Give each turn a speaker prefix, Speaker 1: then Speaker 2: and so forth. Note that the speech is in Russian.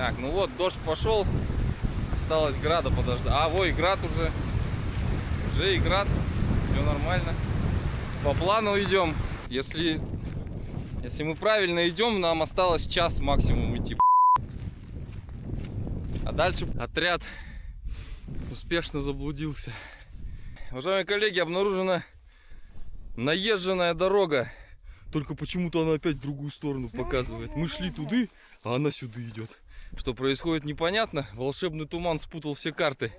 Speaker 1: Так, ну вот, дождь пошел. Осталось града подождать. А, во, и град уже. Уже и град. Все нормально. По плану идем. Если мы правильно идем, нам осталось час максимум идти. А дальше отряд успешно заблудился. Уважаемые коллеги, обнаружена наезженная дорога. Только почему-то она опять в другую сторону показывает. Мы шли туда, а она сюда идет. Что происходит, непонятно. Волшебный туман спутал все карты.